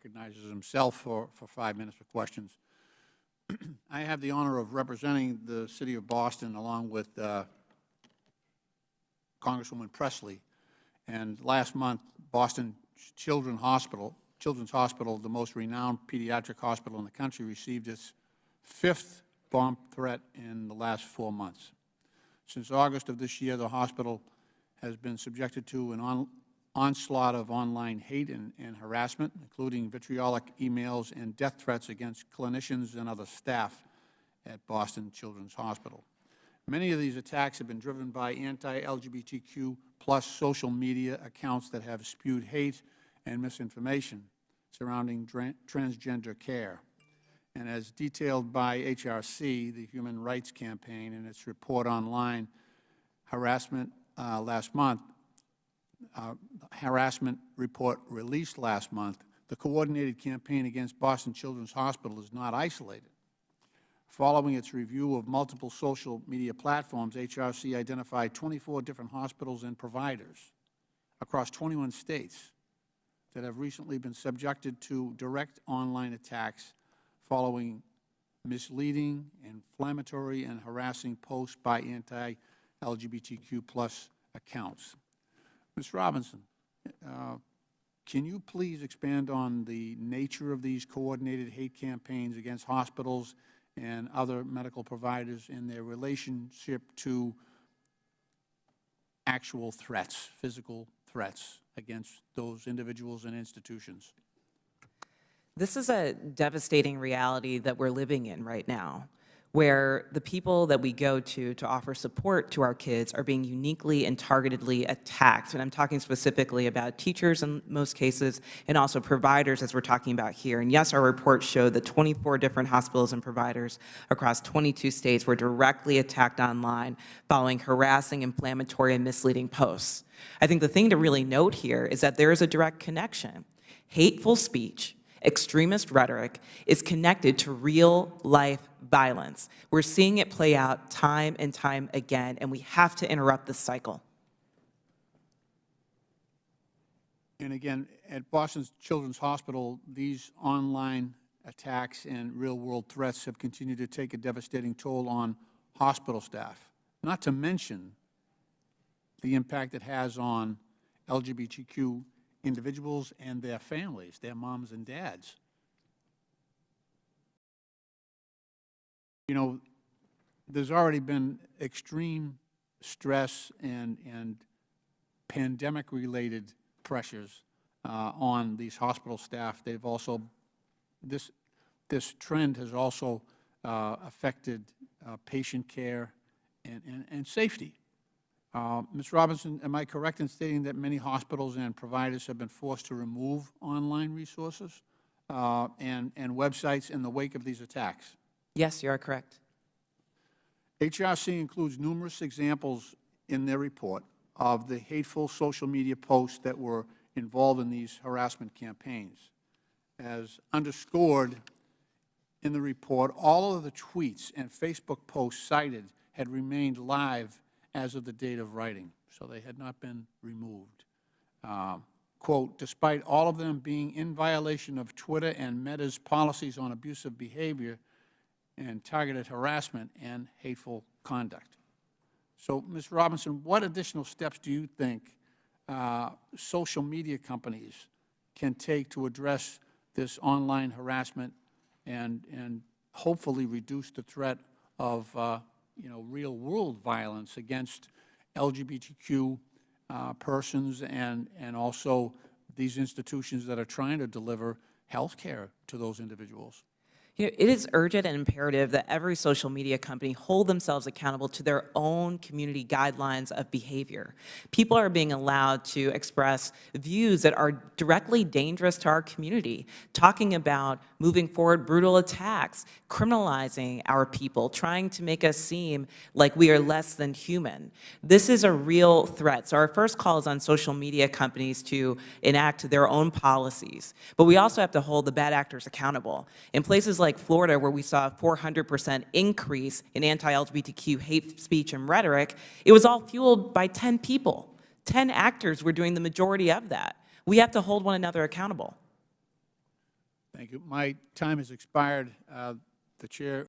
recognizes himself for 5 minutes for questions. I have the honor of representing the city of Boston along with Congresswoman Presley. And last month, Boston Children's Hospital, the most renowned pediatric hospital in the country, received its 5th bomb threat in the last 4 months. Since August of this year, the hospital has been subjected to an onslaught of online hate and harassment, including vitriolic emails and death threats against clinicians and other staff at Boston Children's Hospital. Many of these attacks have been driven by anti-LGBTQ+ social media accounts that have spewed hate and misinformation surrounding transgender care. And as detailed by HRC, the Human Rights Campaign, in its report online harassment harassment report released last month, the coordinated campaign against Boston Children's Hospital is not isolated. Following its review of multiple social media platforms, HRC identified 24 different hospitals and providers across 21 states that have recently been subjected to direct online attacks following misleading, inflammatory, and harassing posts by anti-LGBTQ+ accounts. Ms. Robinson, can you please expand on the nature of these coordinated hate campaigns against hospitals and other medical providers in their relationship to actual threats, physical threats against those individuals and institutions? This is a devastating reality that we're living in right now, where the people that we go to offer support to our kids are being uniquely and targetedly attacked. And I'm talking specifically about teachers in most cases, and also providers, as we're talking about here. And yes, our report showed that 24 different hospitals and providers across 22 states were directly attacked online following harassing, inflammatory, and misleading posts. I think the thing to really note here is that there is a direct connection. Hateful speech, extremist rhetoric is connected to real-life violence. We're seeing it play out time and time again, and we have to interrupt this cycle. And again, at Boston Children's Hospital, these online attacks and real-world threats have continued to take a devastating toll on hospital staff, not to mention the impact it has on LGBTQ individuals and their families, their moms and dads. You know, there's already been extreme stress and pandemic-related pressures on these hospital staff. They've also, this trend has also affected patient care and safety. Ms. Robinson, am I correct in stating that many hospitals and providers have been forced to remove online resources and websites in the wake of these attacks? Yes, you are correct. HRC includes numerous examples in their report of the hateful social media posts that were involved in these harassment campaigns. As underscored in the report, all of the tweets and Facebook posts cited had remained live as of the date of writing, so they had not been removed. Quote, despite all of them being in violation of Twitter and Meta's policies on abusive behavior and targeted harassment and hateful conduct. So, Ms. Robinson, what additional steps do you think social media companies can take to address this online harassment and hopefully reduce the threat of real-world violence against LGBTQ persons and also these institutions that are trying to deliver health care to those individuals? You know, it is urgent and imperative that every social media company hold themselves accountable to their own community guidelines of behavior. People are being allowed to express views that are directly dangerous to our community, talking about moving forward brutal attacks, criminalizing our people, trying to make us seem like we are less than human. This is a real threat. So our first call is on social media companies to enact their own policies. But we also have to hold the bad actors accountable. In places like Florida, where we saw a 400% increase in anti-LGBTQ hate speech and rhetoric, it was all fueled by 10 people. 10 actors were doing the majority of that. We have to hold one another accountable. Thank you. My time has expired. The chair